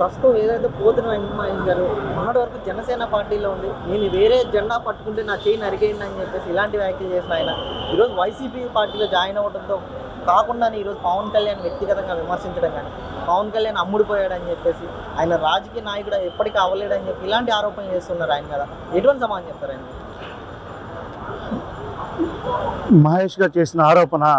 ప్రస్తుతం ఏదైతే పోతున్న వెంకటమహేష్ గారు మొన్నటి వరకు జనసేన పార్టీలో ఉంది, నేను వేరే జెండా పట్టుకుంటే నా చేయి నరికేయండి అని చెప్పేసి ఇలాంటి వ్యాఖ్యలు చేసిన ఆయన ఈరోజు వైసీపీ పార్టీలో జాయిన్ అవ్వడంతో కాకుండా ఈరోజు పవన్ కళ్యాణ్ వ్యక్తిగతంగా విమర్శించడం కానీ పవన్ కళ్యాణ్ అమ్ముడిపోయాడని చెప్పేసి ఆయన రాజకీయ నాయకుడు ఎప్పటికీ అవ్వలేడని చెప్పి ఇలాంటి ఆరోపణలు చేస్తున్నారు ఆయన కదా. ఎటువంటి సమాధానం చెప్తారు ఆయన? మహేష్ గారు చేసిన ఆరోపణ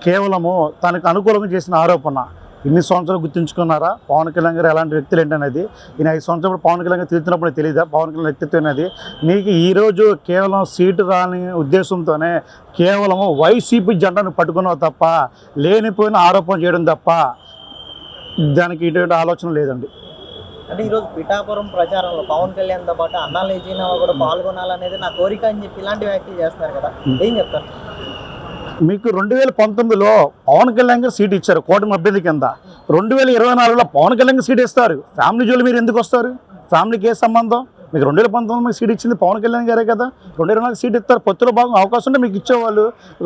కేవలము తనకు అనుకూలంగా చేసిన ఆరోపణ. ఇన్ని సంవత్సరాలు గుర్తుంచుకున్నారా పవన్ కళ్యాణ్ గారు ఎలాంటి వ్యక్తులు ఏంటనేది? ఈయన 5 సంవత్సరాలు పవన్ కళ్యాణ్ గారు తిరుగుతున్నప్పుడు తెలియదా పవన్ కళ్యాణ్ వ్యక్తిత్వం అనేది? నీకు ఈరోజు కేవలం సీటు రాని ఉద్దేశంతోనే కేవలము వైసీపీ జెండాను పట్టుకున్నావు తప్ప లేనిపోయిన ఆరోపణ చేయడం తప్ప దానికి ఇటువంటి ఆలోచన లేదండి. అంటే ఈరోజు పిఠాపురం ప్రచారంలో పవన్ కళ్యాణ్తో పాటు అన్నా లేచినా కూడా పాల్గొనాలనేది నా కోరిక అని చెప్పి ఇలాంటి వ్యాఖ్యలు చేస్తున్నారు కదా, ఏం చెప్తారు? మీకు 2019లో పవన్ కళ్యాణ్ గారు సీట్ ఇచ్చారు కూటమి అభ్యర్థి కింద. 2024లో పవన్ కళ్యాణ్ సీట్ ఇస్తారు. ఫ్యామిలీ జోలు మీరు ఎందుకు వస్తారు? ఫ్యామిలీకి ఏ సంబంధం? మీకు 2019 మీకు సీట్ ఇచ్చింది పవన్ కళ్యాణ్ గారే కదా. 2024 సీట్ ఇస్తారు. పొత్తులో భాగం అవకాశం ఉంటే మీకు ఇచ్చేవాళ్ళు.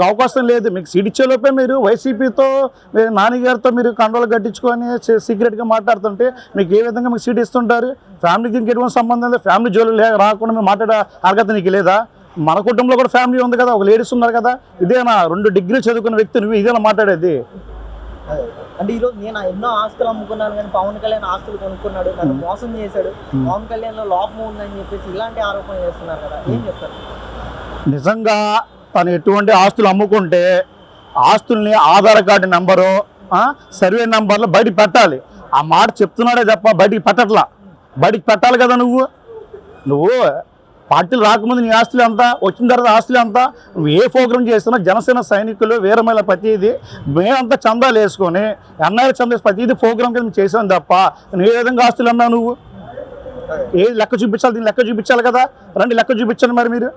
అవకాశం లేదు. మీకు సీట్ ఇచ్చేలోపే మీరు వైసీపీతో నాన్నగారితో మీరు కండోలు కట్టించుకొని సీక్రెట్గా మాట్లాడుతుంటే మీకు ఏ విధంగా మీకు సీట్ ఇస్తుంటారు? ఫ్యామిలీకి ఎటువంటి సంబంధం లేదు. ఫ్యామిలీ జోలు రాకుండా మీరు మాట్లాడే అర్హత నీకు లేదా? మన కుటుంబంలో కూడా ఫ్యామిలీ ఉంది కదా, ఒక లేడీస్ ఉన్నారు కదా. ఇదేనా 2 డిగ్రీలు చదువుకున్న వ్యక్తి నువ్వు ఇదేనా మాట్లాడేది? అంటే ఈరోజు నేను ఎన్నో ఆస్తులు అమ్ముకున్నాను కానీ పవన్ కళ్యాణ్ ఆస్తులు కొనుక్కున్నాడు, నన్ను మోసం చేశాడు, పవన్ కళ్యాణ్ లో లోపం ఉందని చెప్పేసి ఇలాంటి ఆరోపణ చేస్తున్నారు కదా, ఏం చెప్తారు? నిజంగా తను ఎటువంటి ఆస్తులు అమ్ముకుంటే ఆస్తుల్ని ఆధార్ కార్డు నెంబరు సర్వే నెంబర్లు బయటికి పెట్టాలి. ఆ మాట చెప్తున్నాడే తప్ప బయటికి పెట్టట్లా. బయటికి పెట్టాలి కదా. నువ్వు పార్టీలు రాకముందు నీ ఆస్తులు ఎంత, వచ్చిన తర్వాత ఆస్తులు ఎంత, నువ్వు ఏ ప్రోగ్రామ్ చేస్తున్నా జనసేన సైనికులు వీరమైన ప్రతిదీ మేమంతా చందాలు వేసుకొని ఎన్ఐలు చందా ప్రతిదీ ప్రోగ్రామ్ కింద చేసాను తప్ప నువ్వు ఏ విధంగా ఆస్తులు అన్నావు? నువ్వు ఏది లెక్క చూపించాలి? దీన్ని లెక్క చూపించాలి కదా. రండి లెక్క చూపించండి. మరి మీరు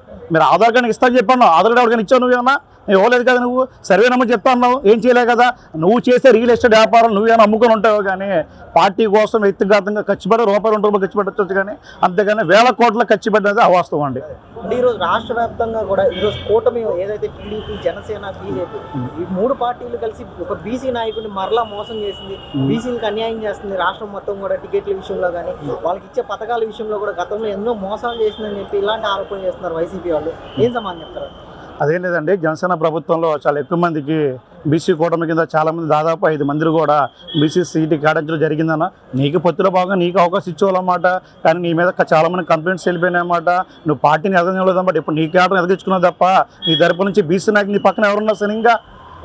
ఆధార్ కార్డు ఇస్తాను చెప్పాను. ఆధార్ కార్డు ఎవరికైనా ఇచ్చావు? నువ్వేమన్నా ఇవ్వలేదు కదా. నువ్వు సర్వే నెంబర్ చెప్తా అన్నావు, ఏం చేయలే కదా. నువ్వు చేసే రియల్ ఎస్టేట్ వ్యాపారం నువ్వేమైనా అమ్ముకొని ఉంటావు కానీ పార్టీ కోసం వ్యక్తిగతంగా ఖర్చు పెట్టి రూపాయి 2 రూపాయలు ఖర్చు పెట్టచ్చు కానీ అంతేగాని వేల కోట్ల ఖర్చు పెట్టేది అవాస్తవం అండి. అంటే ఈరోజు రాష్ట్ర వ్యాప్తంగా కూడా ఈరోజు కూటమి ఏదైతే టీడీపీ, జనసేన, బీజేపీ ఈ 3 పార్టీలు కలిసి ఒక బీసీ నాయకుడిని మరలా మోసం చేసింది, బీసీలకు అన్యాయం చేస్తుంది. రాష్ట్రం మొత్తం కూడా టికెట్ల విషయంలో కానీ వాళ్ళకి ఇచ్చే పథకాల విషయంలో కూడా గతంలో ఎన్నో మోసాలు చేసిందని చెప్పి ఇలాంటి ఆరోపణలు చేస్తున్నారు వైసీపీ వాళ్ళు. ఏం సమాధానం చెప్తారు? అదేం లేదండి, జనసేన ప్రభుత్వంలో చాలా ఎక్కువ మందికి బీసీ కూటమి కింద చాలామంది దాదాపు 5 మంది కూడా బీసీ సీటు కేటాయించడం జరిగిందన్న. నీకు పొత్తులో భాగంగా నీకు అవకాశం ఇచ్చేవాళ్ళమాట. కానీ నీ మీద చాలామంది కంప్లైంట్స్ వెళ్ళిపోయినాయన్నమాట. నువ్వు పార్టీని ఎదగలేదన్నమాట. ఇప్పుడు నీ కేటం ఎదగించుకున్నావు తప్ప నీ తరపు నుంచి బీసీ నాయకులు నీ పక్కన ఎవరున్నారు? సరిగ్గా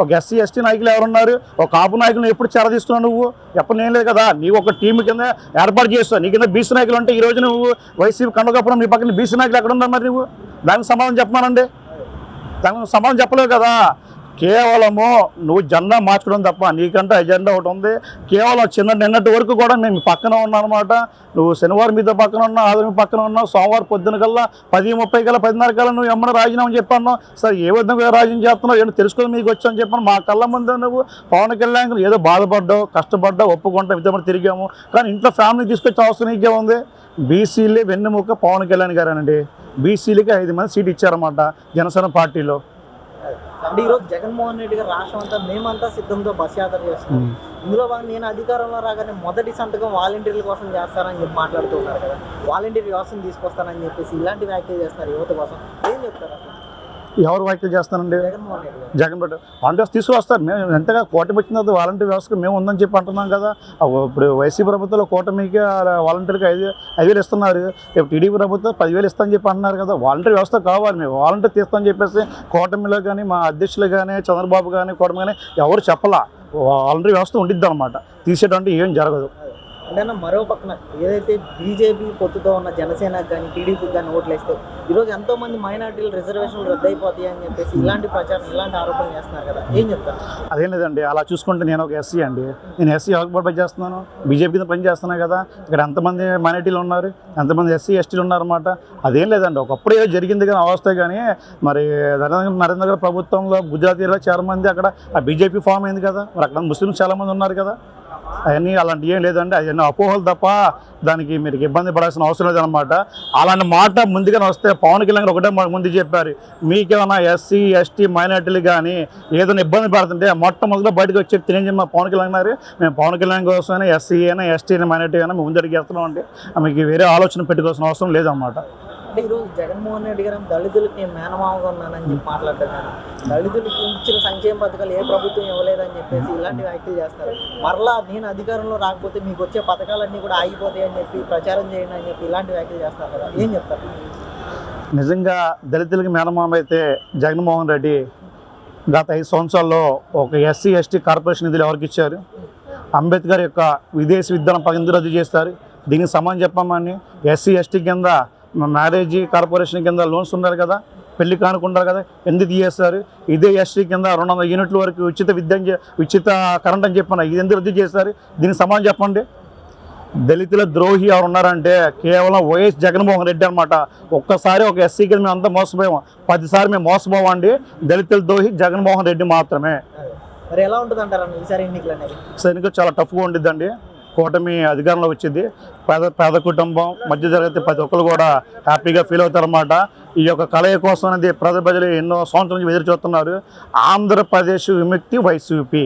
ఒక ఎస్సీ ఎస్టీ నాయకులు ఎవరున్నారు? ఒక కాపు నాయకులు ఎప్పుడు చేరదీస్తున్నావు? నువ్వు ఎప్పుడు నేను లేదు కదా. నీవు ఒక టీం కింద ఏర్పాటు చేస్తావు. నీ కింద బీసీ నాయకులు అంటే ఈ రోజు నువ్వు వైసీపీ కండగప్పుడం నీ పక్కన బీసీ నాయకులు ఎక్కడ ఉన్నారు? మరి నువ్వు దానికి సమాధానం చెప్పమానండి. దానికి సమాధానం చెప్పలేవు కదా. కేవలము నువ్వు జెండా మార్చడం తప్ప నీకంటే ఎజెండా ఒకటి ఉంది. కేవలం నిన్నటి వరకు కూడా మేము పక్కన ఉన్నాం అనమాట. నువ్వు శనివారం మీద పక్కన ఉన్నావు, ఆదివారం పక్కన ఉన్నావు, సోమవారం పొద్దున కల్లా 10:30 కల్లా 10:30 కల్లా నువ్వు ఎమ్మన్నా రాజీనామా చెప్పాను. సరే ఏ విధంగా రాజీనామా చేస్తున్నావు ఏంటో తెలుసుకొని మీకు వచ్చాను చెప్పాను. మా కళ్ళ ముందు నువ్వు పవన్ కళ్యాణ్ ఏదో బాధపడ్డావు, కష్టపడ్డావు, ఒప్పుకుంటావు, విధంగా తిరిగాము. కానీ ఇంట్లో ఫ్యామిలీ తీసుకొచ్చే అవసరం నీకే ఉంది. బీసీలే వెన్నెముక పవన్ కళ్యాణ్ గారేనండి. బీసీలకి 5 మంది సీట్ ఇచ్చారన్నమాట జనసేన పార్టీలో. అంటే ఈరోజు జగన్మోహన్ రెడ్డి గారు రాష్ట్రం అంతా మేమంతా సిద్ధంతో బస్ యాత్ర చేస్తున్నాం, ఇందులో నేను అధికారంలో రాగానే మొదటి సంతకం వాలంటీర్ల కోసం చేస్తారని చెప్పి మాట్లాడుతున్నారు కదా. వాలంటీర్ వ్యవస్థను తీసుకొస్తానని చెప్పేసి ఇలాంటి వ్యాఖ్యలు చేస్తున్నారు యువత కోసం. ఏం చెప్తారు? ఎవరు వ్యాఖ్యలు చేస్తానండి? జగన్మోహన్ రెడ్డి గారు. జగన్ రెడ్డి వాలంటీర్స్ తీసుకొస్తారు. మేము ఎంతగా కూటమి వచ్చిన తర్వాత వాలంటీర్ వ్యవస్థకు మేము ఉందని చెప్పి అంటున్నాం కదా. ఇప్పుడు వైసీపీ ప్రభుత్వంలో కూటమికి వాలంటీర్కి 5,000 ఇస్తున్నారు. ఇప్పుడు టీడీపీ ప్రభుత్వం 10,000 ఇస్తామని చెప్పి అంటున్నారు కదా. వాలంటీర్ వ్యవస్థ కావాలి. మేము వాలంటీర్ తీస్తామని చెప్పేసి కూటమిలో కానీ మా అధ్యక్షులు కానీ చంద్రబాబు కానీ కూటమి కానీ ఎవరు చెప్పలా. వాలంటీర్ వ్యవస్థ ఉండిద్ది అనమాట. తీసేటువంటి ఏం జరగదు. అంటే మరో పక్కన ఏదైతే బీజేపీ పొత్తుతో ఉన్న జనసేనకు కానీ టీడీపీకి కానీ ఓట్లు వేస్తే ఈరోజు ఎంతోమంది మైనార్టీలు రిజర్వేషన్లు రద్దయిపోతాయి అని చెప్పేసి ఇలాంటి ప్రచారం ఇలాంటి ఆరోపణలు చేస్తున్నారు కదా, ఏం చెప్తారు? అదేం లేదండి, అలా చూసుకుంటే నేను ఒక ఎస్సీ అండి. నేను ఎస్సీ ఎవరికి పని చేస్తున్నాను? బీజేపీ కింద పని చేస్తున్నాను కదా. ఇక్కడ ఎంతమంది మైనార్టీలు ఉన్నారు, ఎంతమంది ఎస్సీ ఎస్టీలు ఉన్నారన్నమాట. అదేం లేదండి, ఒకప్పుడు ఏదో జరిగింది కానీ అవస్థ. కానీ మరి నరేంద్ర గారి ప్రభుత్వంలో గుజరాతీలో చాలా మంది అక్కడ ఆ బీజేపీ ఫామ్ అయింది కదా. మరి అక్కడ ముస్లిమ్స్ చాలామంది ఉన్నారు కదా. అవన్నీ అలాంటివి ఏం లేదండి, అవన్నీ అపోహలు తప్ప దానికి మీరు ఇబ్బంది పడాల్సిన అవసరం లేదనమాట. అలాంటి మాట ముందుగానే వస్తే పవన్ కళ్యాణ్ గారు ఒకటే ముందు చెప్పారు, మీకేమైనా ఎస్సీ ఎస్టీ మైనార్టీలు కానీ ఏదైనా ఇబ్బంది పడుతుంటే మొట్టమొదటిలో బయటకు వచ్చి చెప్తే ఏం చెప్పిన పవన్ కళ్యాణ్ గారు, మేము పవన్ కళ్యాణ్ కోసమైనా ఎస్సీ అయినా ఎస్టీ అయినా మైనార్టీ అయినా మేము ముందడికి వేస్తున్నాం అంటే మీకు వేరే ఆలోచన పెట్టుకోవాల్సిన అవసరం లేదన్నమాట. అంటే ఈరోజు జగన్మోహన్ రెడ్డి గారు దళితులకి నేను మేనమామగా ఉన్నానని చెప్పి మాట్లాడుతున్నాను. దళితులకి ఇచ్చిన సంక్షేమ పథకాలు ఏ ప్రభుత్వం ఇవ్వలేదని చెప్పేసి ఇలాంటి వ్యాఖ్యలు చేస్తారు. మరలా నేను అధికారంలో రాకపోతే మీకు వచ్చే పథకాలన్నీ కూడా ఆగిపోతాయి అని చెప్పి ప్రచారం చేయండి అని చెప్పి ఇలాంటి వ్యాఖ్యలు చేస్తారు కదా, ఏం చెప్తారు? నిజంగా దళితులకి మేనమామ అయితే జగన్మోహన్ రెడ్డి గత 5 సంవత్సరాల్లో ఒక ఎస్సీ ఎస్టీ కార్పొరేషన్ నిధులు ఎవరికి ఇచ్చారు? అంబేద్కర్ యొక్క విదేశీ విద్యను ఎందుకు రద్దు చేస్తారు? దీనికి సమాధానం చెప్పమని ఎస్సీ ఎస్టీ కింద మ్యారేజ్ కార్పొరేషన్ కింద లోన్స్ ఉన్నారు కదా, పెళ్లి కానుకుంటారు కదా, ఎందుకు తీసేస్తారు? ఇదే ఎస్టీ కింద 200 యూనిట్ల వరకు ఉచిత కరెంట్ అని చెప్పాను, ఇది ఎందుకు రద్దు చేస్తారు? దీనికి సమాధానం చెప్పండి. దళితుల ద్రోహి ఎవరు ఉన్నారంటే కేవలం వైఎస్ జగన్మోహన్ రెడ్డి అనమాట. ఒక్కసారి ఒక ఎస్సీ కింద మేము అంతా మోసపోయాము, 10 సార్లు మేము మోసపోవండి. దళితుల ద్రోహి జగన్మోహన్ రెడ్డి మాత్రమే. మరి ఎలా ఉంటుంది అంటారు ఈసారి ఎన్నికలు అనేది? సైనికులు చాలా టఫ్గా ఉండిద్దండి. కూటమి అధికారంలో వచ్చింది. పేద కుటుంబం మధ్యతరగతి ప్రతి ఒక్కరు కూడా హ్యాపీగా ఫీల్ అవుతారన్నమాట. ఈ యొక్క కలయిక కోసం అనేది ప్రజలు ఎన్నో సంవత్సరాల నుంచి ఎదురు చూస్తున్నారు. ఆంధ్రప్రదేశ్ విముక్తి వైసీపీ.